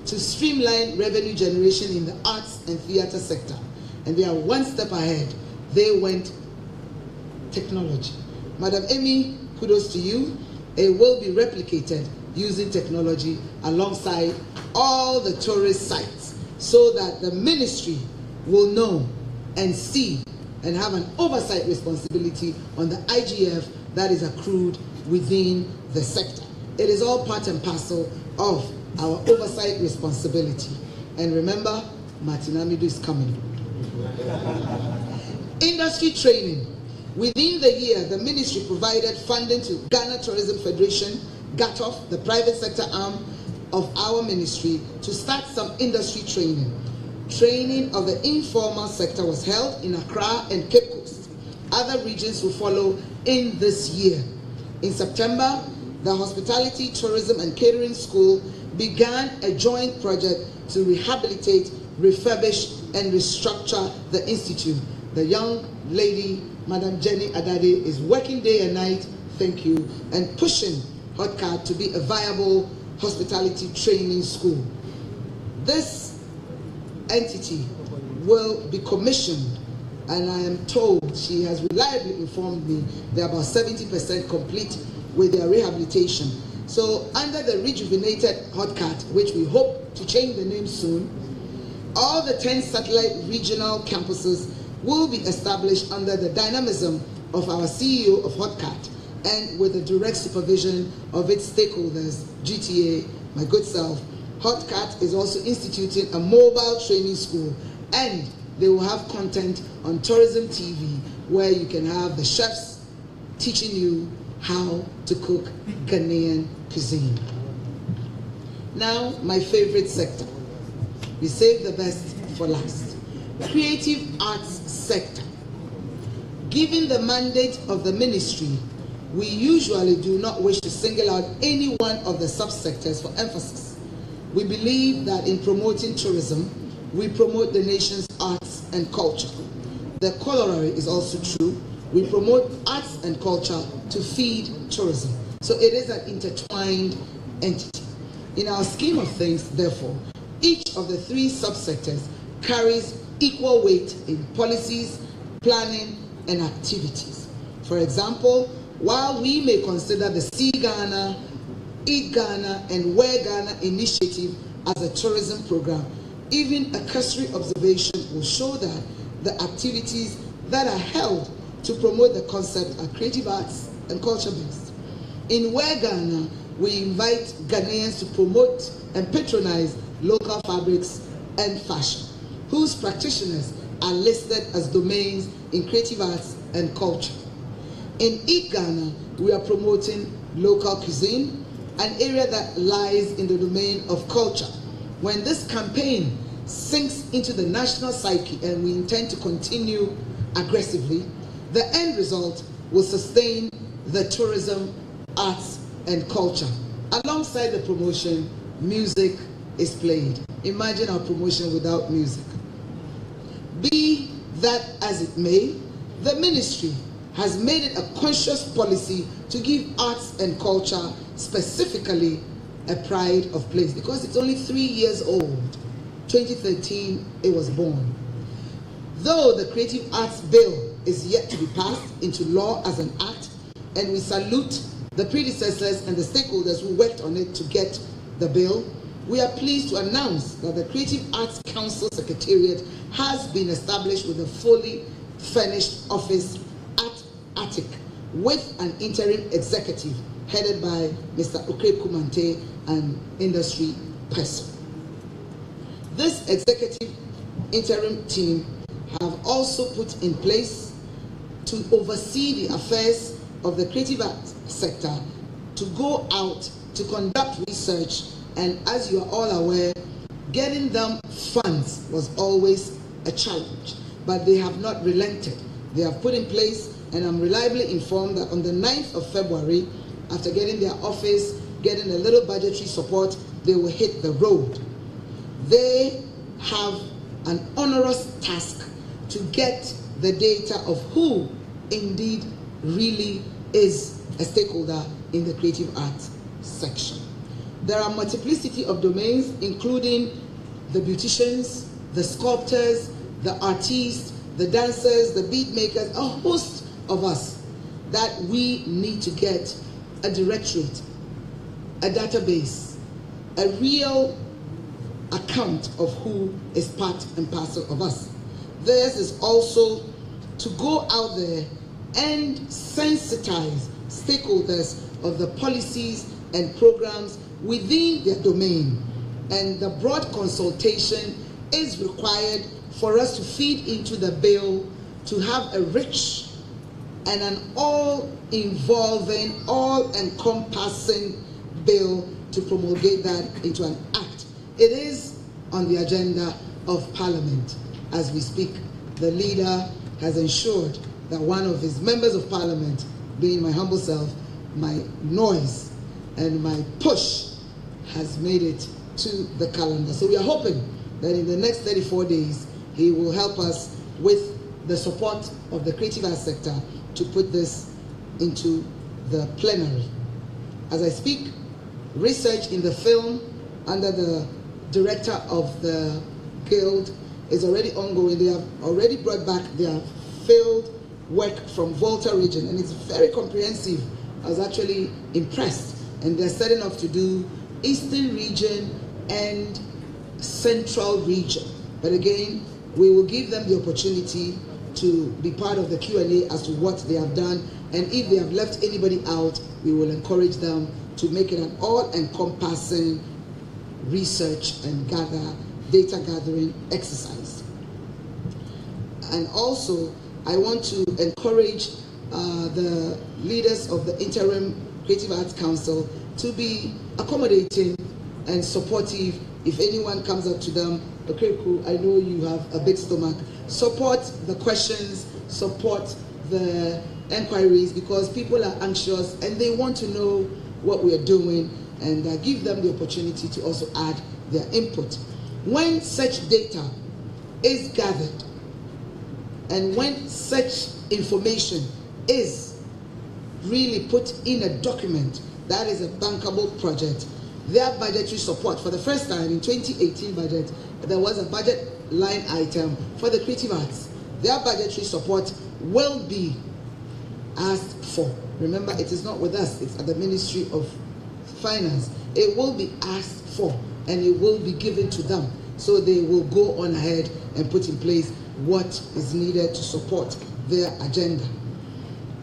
to streamline revenue generation in the arts and theatre sector. And they are one step ahead. They went technology. Madam Amy, kudos to you. It will be replicated using technology alongside all the tourist sites so that the ministry will know and see and have an oversight responsibility on the IGF that is accrued within the sector. It is all part and parcel of our oversight responsibility. And remember, Martin Amidu is coming. Industry training. Within the year, the ministry provided funding to Ghana Tourism Federation, GATOF, the private sector arm of our ministry, to start some industry training. Training of the informal sector was held in Accra and Cape Coast. Other regions will follow in this year. In September, the Hospitality, Tourism and Catering School began a joint project to rehabilitate, refurbish and restructure the institute. The young lady, Madam Jenny Adade, is working day and night, thank you, and pushing HOTCAT to be a viable hospitality training school. This entity will be commissioned, and I am told, she has reliably informed me, they're about 70% complete with their rehabilitation. So under the rejuvenated HOTCAT, which we hope to change the name soon, all the 10 satellite regional campuses will be established under the dynamism of our CEO of HOTCAT and with the direct supervision of its stakeholders, GTA, my good self. HOTCAT is also instituting a mobile training school, and they will have content on Tourism TV where you can have the chefs teaching you how to cook Ghanaian cuisine. Now, my favorite sector. We save the best for last. Creative arts sector. Given the mandate of the ministry, we usually do not wish to single out any one of the subsectors for emphasis. We believe that in promoting tourism, we promote the nation's arts and culture. The corollary is also true. We promote arts and culture to feed tourism. So it is an intertwined entity. In our scheme of things, therefore, each of the three subsectors carries equal weight in policies, planning, and activities. For example, while we may consider the See Ghana, Eat Ghana, and Wear Ghana initiative as a tourism program, even a cursory observation will show that the activities that are held to promote the concept are creative arts and culture-based. In Wear Ghana, we invite Ghanaians to promote and patronize local fabrics and fashion, whose practitioners are listed as domains in creative arts and culture. In Eat Ghana, we are promoting local cuisine, an area that lies in the domain of culture. When this campaign sinks into the national psyche, and we intend to continue aggressively, the end result will sustain the tourism, arts, and culture. Alongside the promotion, music is played. Imagine our promotion without music. Be that as it may, the ministry has made it a conscious policy to give arts and culture specifically a pride of place, because it's only 3 years old. 2013, it was born. Though the Creative Arts Bill is yet to be passed into law as an act, and we salute the predecessors and the stakeholders who worked on it to get the bill, we are pleased to announce that the Creative Arts Council Secretariat has been established with a fully furnished office at Attic with an interim executive headed by Mr. Okrep Kumante, an industry person. This executive interim team have also put in place to oversee the affairs of the creative arts sector, to go out to conduct research, and as you are all aware, getting them funds was always a challenge, but they have not relented. They have put in place, and I'm reliably informed that on the 9th of February, after getting their office, getting a little budgetary support, they will hit the road. They have an onerous task to get the data of who indeed really is a stakeholder in the creative arts section. There are multiplicity of domains, including the beauticians, the sculptors, the artists, the dancers, the beat makers, a host of us that we need to get a directorate, a database, a real account of who is part and parcel of us. Theirs is also to go out there and sensitize stakeholders of the policies and programs within their domain. And the broad consultation is required for us to feed into the bill to have a rich and an all-involving, all-encompassing bill to promulgate that into an act. It is on the agenda of Parliament as we speak. The leader has ensured that one of his members of Parliament, being my humble self, my noise and my push, has made it to the calendar. So we are hoping that in the next 34 days, he will help us with the support of the creative arts sector to put this into the plenary. As I speak, research in the film under the director of the Guild is already ongoing. They have already brought back their field work from Volta region, and it's very comprehensive. I was actually impressed. And they're setting off to do Eastern region and Central region. But again, we will give them the opportunity to be part of the Q&A as to what they have done. And if they have left anybody out, we will encourage them to make it an all-encompassing research and data gathering exercise. And also, I want to encourage the leaders of the Interim Creative Arts Council to be accommodating and supportive. If anyone comes up to them, okay, cool, I know you have a big stomach, support the questions, support the inquiries, because people are anxious and they want to know what we are doing, and give them the opportunity to also add their input. When such data is gathered and when such information is really put in a document that is a bankable project, their budgetary support, for the first time in 2018 budget, there was a budget line item for the creative arts. Their budgetary support will be asked for. Remember, it is not with us, it's at the Ministry of Finance. It will be asked for and it will be given to them. So they will go on ahead and put in place what is needed to support their agenda.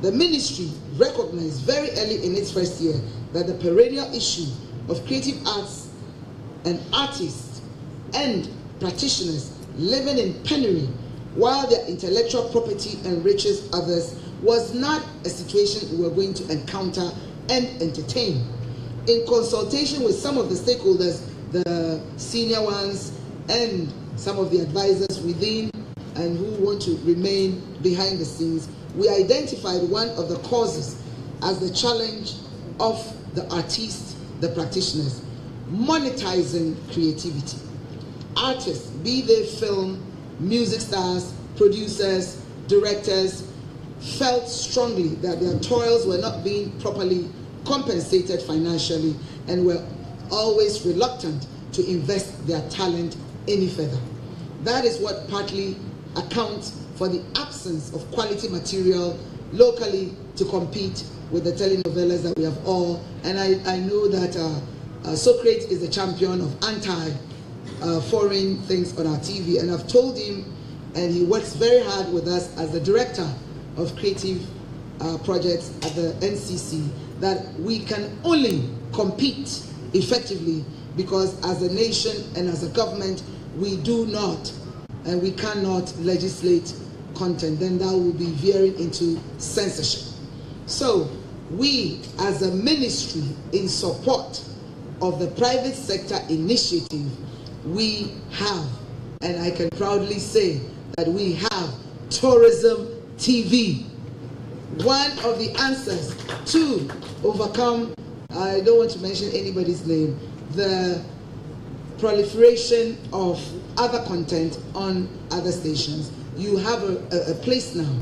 The ministry recognized very early in its first year that the perennial issue of creative arts and artists and practitioners living in penury while their intellectual property enriches others was not a situation we were going to encounter and entertain. In consultation with some of the stakeholders, the senior ones and some of the advisors within and who want to remain behind the scenes, we identified one of the causes as the challenge of the artists, the practitioners, monetizing creativity. Artists, be they film, music stars, producers, directors, felt strongly that their toils were not being properly compensated financially and were always reluctant to invest their talent any further. That is what partly accounts for the absence of quality material locally to compete with the telenovelas that we have all. And I know that Socrates is a champion of anti-foreign things on our TV, and I've told him, and he works very hard with us as the director of creative projects at the NCC, that we can only compete effectively because as a nation and as a government, we do not and we cannot legislate content. Then that will be veering into censorship. So we as a ministry, in support of the private sector initiative, we have, and I can proudly say that we have Tourism TV. One of the answers to overcome, I don't want to mention anybody's name, the proliferation of other content on other stations. You have a place now.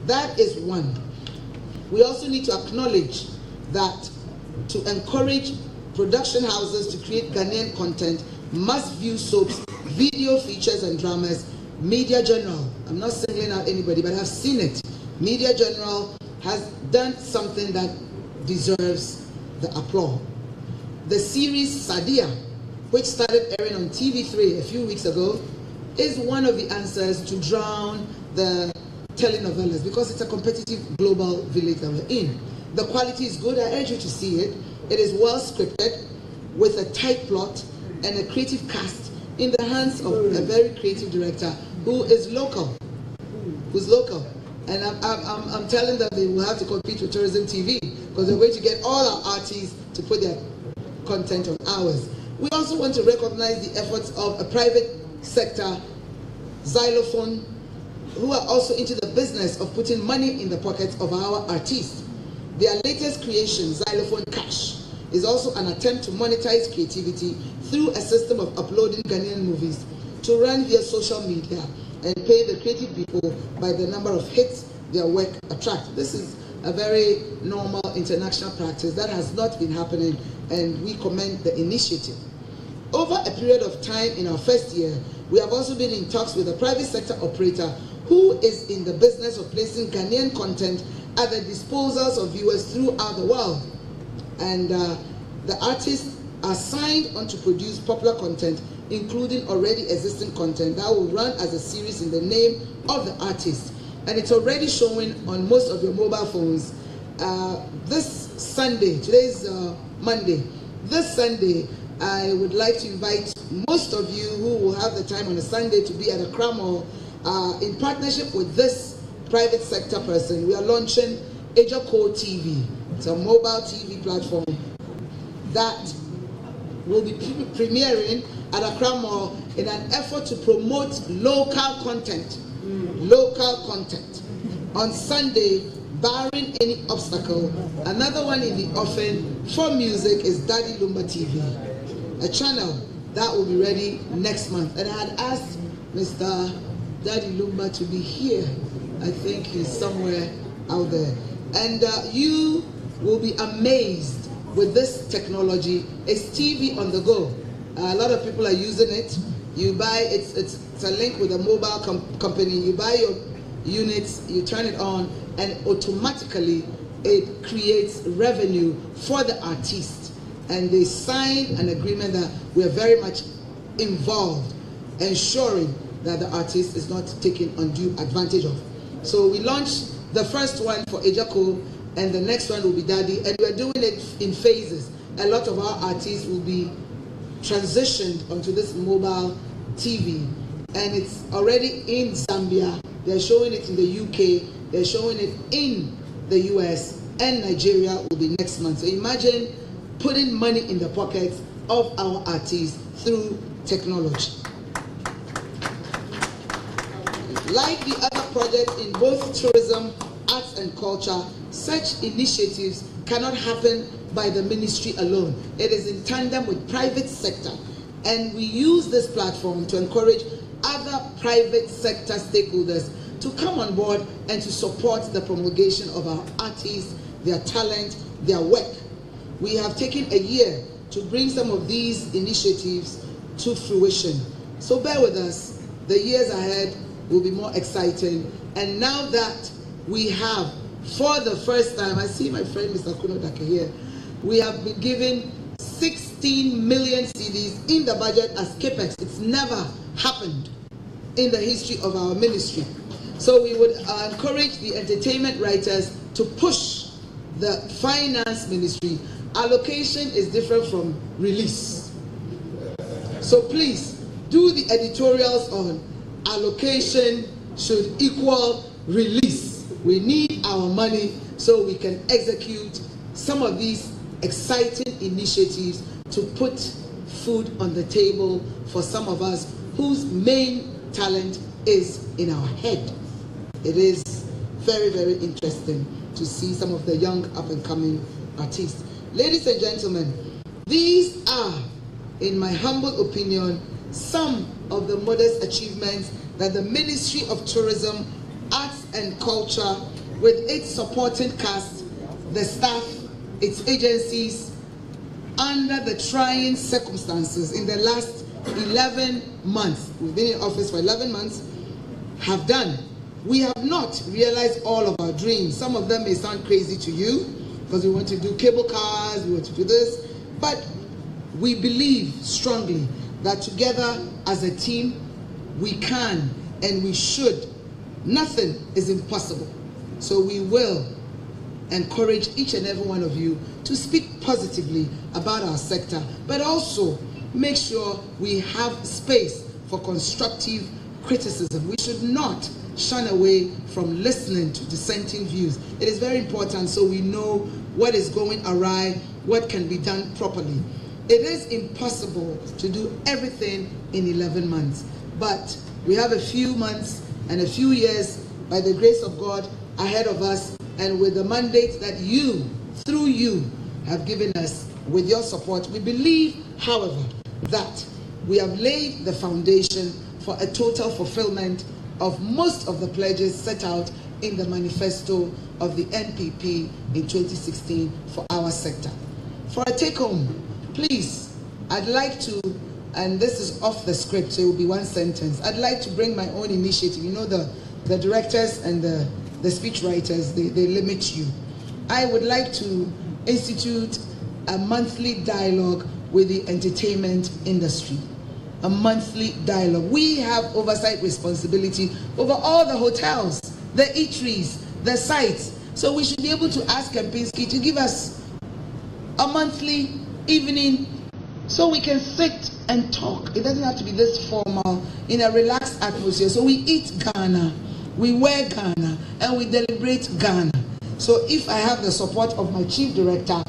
That is one. We also need to acknowledge that to encourage production houses to create Ghanaian content, must-view soaps, video features and dramas. Media General, I'm not singling out anybody, but I've seen it. Media General has done something that deserves the applause. The series Sadia, which started airing on TV3 a few weeks ago, is one of the answers to drown the telenovelas, because it's a competitive global village that we're in. The quality is good. I urge you to see it. It is well scripted with a tight plot and a creative cast in the hands of a very creative director who is local. And I'm telling them they will have to compete with Tourism TV, because they're going to get all our artists to put their content on ours. We also want to recognize the efforts of a private sector xylophone, who are also into the business of putting money in the pockets of our artists. Their latest creation, Xylophone Cash, is also an attempt to monetize creativity through a system of uploading Ghanaian movies to run via social media and pay the creative people by the number of hits their work attracts. This is a very normal international practice that has not been happening, and we commend the initiative. Over a period of time in our first year, we have also been in talks with a private sector operator who is in the business of placing Ghanaian content at the disposals of viewers throughout the world. And the artists are signed on to produce popular content, including already existing content that will run as a series in the name of the artist. And it's already showing on most of your mobile phones. This Sunday, today's Monday, this Sunday, I would like to invite most of you who will have the time on a Sunday to be at Accra Mall. In partnership with this private sector person, we are launching Afeku TV. It's a mobile TV platform that will be premiering at Accra Mall in an effort to promote local content. Local content. On Sunday, barring any obstacle, another one in the offing for music is Daddy Lumba TV, a channel that will be ready next month. And I had asked Mr. Daddy Lumba to be here. I think he's somewhere out there. And you will be amazed with this technology. It's TV on the go. A lot of people are using it. You buy it, it's a link with a mobile company. You buy your units, you turn it on, and automatically it creates revenue for the artist. And they sign an agreement that we are very much involved, ensuring that the artist is not taken undue advantage of. So we launched the first one for Afeku, and the next one will be Daddy, and we're doing it in phases. A lot of our artists will be transitioned onto this mobile TV, and it's already in Zambia. They're showing it in the UK, they're showing it in the US, and Nigeria will be next month. So imagine putting money in the pockets of our artists through technology. Like the other projects in both tourism, arts and culture, such initiatives cannot happen by the ministry alone. It is in tandem with private sector, and we use this platform to encourage other private sector stakeholders to come on board and to support the promulgation of our artists, their talent, their work. We have taken a year to bring some of these initiatives to fruition. So bear with us. The years ahead will be more exciting. And now that we have, for the first time, I see my friend Mr. Kunodake here, we have been given 16 million cedis in the budget as capex. It's never happened in the history of our ministry. So we would encourage the entertainment writers to push the finance ministry. Allocation is different from release. So please do the editorials on allocation should equal release. We need our money so we can execute some of these exciting initiatives to put food on the table for some of us whose main talent is in our head. It is very, very interesting to see some of the young up-and-coming artists. Ladies and gentlemen, these are, in my humble opinion, some of the modest achievements that the Ministry of Tourism, Arts and Culture, with its supporting cast, the staff, its agencies, under the trying circumstances in the last 11 months, we've been in office for 11 months, have done. We have not realized all of our dreams. Some of them may sound crazy to you because we want to do cable cars, we want to do this, but we believe strongly that together as a team, we can and we should. Nothing is impossible. So we will encourage each and every one of you to speak positively about our sector, but also make sure we have space for constructive criticism. We should not shun away from listening to dissenting views. It is very important so we know what is going awry, what can be done properly. It is impossible to do everything in 11 months, but we have a few months and a few years, by the grace of God, ahead of us, and with the mandate that you, through you, have given us with your support. We believe, however, that we have laid the foundation for a total fulfillment of most of the pledges set out in the manifesto of the NPP in 2016 for our sector. For a take-home, please, I'd like to, and this is off the script, so it will be one sentence. I'd like to bring my own initiative. You know, the directors and the speech writers, they limit you. I would like to institute a monthly dialogue with the entertainment industry. A monthly dialogue. We have oversight responsibility over all the hotels, the eateries, the sites. So we should be able to ask Kempinski to give us a monthly evening so we can sit and talk. It doesn't have to be this formal, in a relaxed atmosphere. So we eat Ghana, we wear Ghana, and we deliberate Ghana. So if I have the support of my chief director,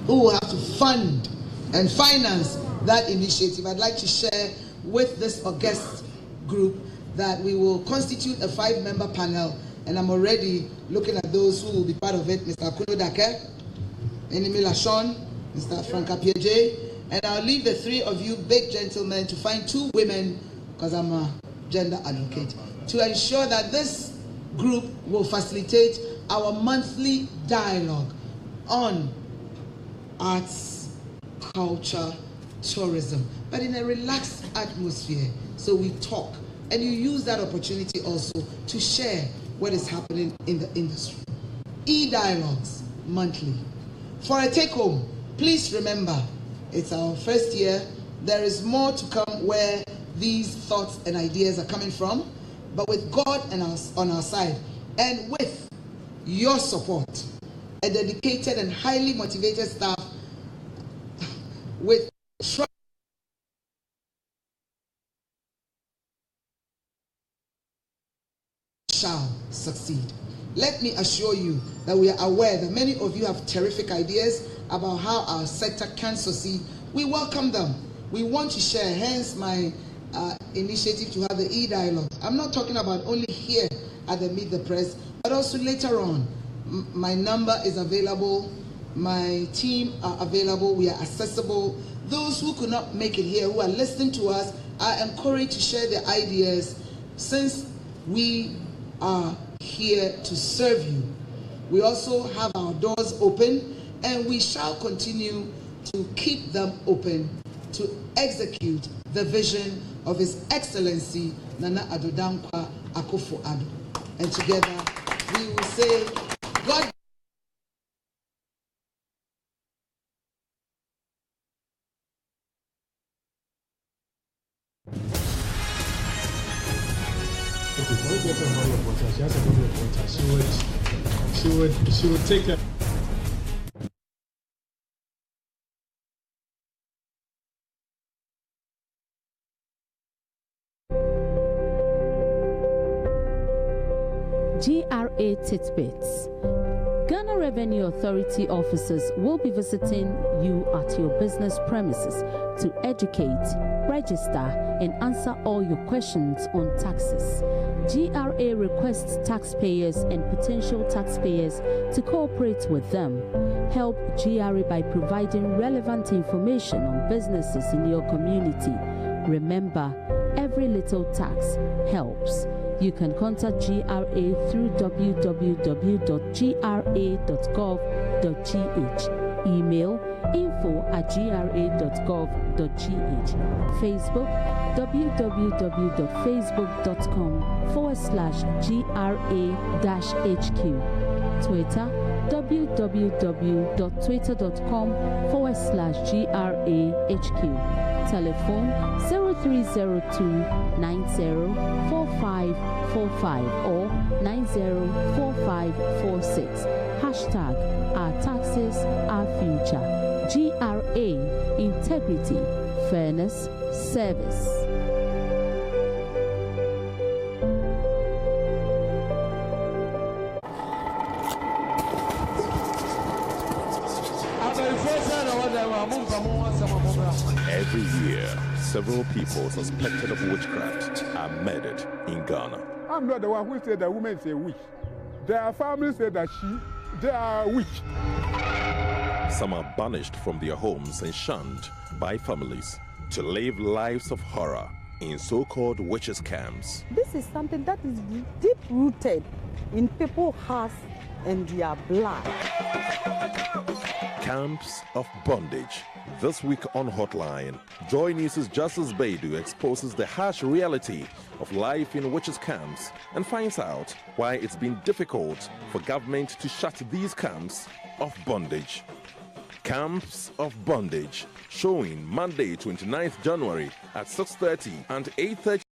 who will have to fund and finance that initiative, I'd like to share with this august group that we will constitute a 5-member panel, and I'm already looking at those who will be part of it: Mr. Akuno Dake, Enimi Lashon, Mr. Frank Apieje, and I'll leave the 3 of you big gentlemen to find 2 women, because I'm a gender advocate, to ensure that this group will facilitate our monthly dialogue on arts, culture, tourism, but in a relaxed atmosphere. So we talk, and you use that opportunity also to share what is happening in the industry. E-dialogues monthly. For a take-home, please remember, it's our first year. There is more to come where these thoughts and ideas are coming from, but with God and us on our side, and with your support, a dedicated and highly motivated staff with shall succeed. Let me assure you that we are aware that many of you have terrific ideas about how our sector can succeed. We welcome them. We want to share, hence my initiative to have the e-dialogue. I'm not talking about only here at the Meet the Press, but also later on. My number is available. My team are available. We are accessible. Those who could not make it here, who are listening to us, are encouraged to share their ideas, since we are here to serve you. We also have our doors open, and we shall continue to keep them open to execute the vision of His Excellency Nana Addo Dankwa Akufo-Addo. And together we will say, God. She would take that. GRA Titbits. Ghana Revenue Authority officers will be visiting you at your business premises to educate, register, and answer all your questions on taxes. GRA requests taxpayers and potential taxpayers to cooperate with them. Help GRA by providing relevant information on businesses in your community. Remember, every little tax helps. You can contact GRA through www.gra.gov.gh, email info@gra.gov.gh. Facebook, www.facebook.com/gra-HQ. Twitter, www.twitter.com/GRAHQ. Telephone 0302-904545 or 904546. Hashtag our taxes, our future. GRA, integrity, fairness, service. Every year, several people suspected of witchcraft are murdered in Ghana. I'm not the one who said that women say witch. Their family said that they are witch. Some are banished from their homes and shunned by families to live lives of horror in so-called witches' camps. This is something that is deep-rooted in people's hearts and their blood. Camps of bondage. This week on Hotline, Joy News' Justice Baidu exposes the harsh reality of life in witches' camps and finds out why it's been difficult for government to shut these camps of bondage. Camps of Bondage, showing Monday 29th January at 6:30 and 8:30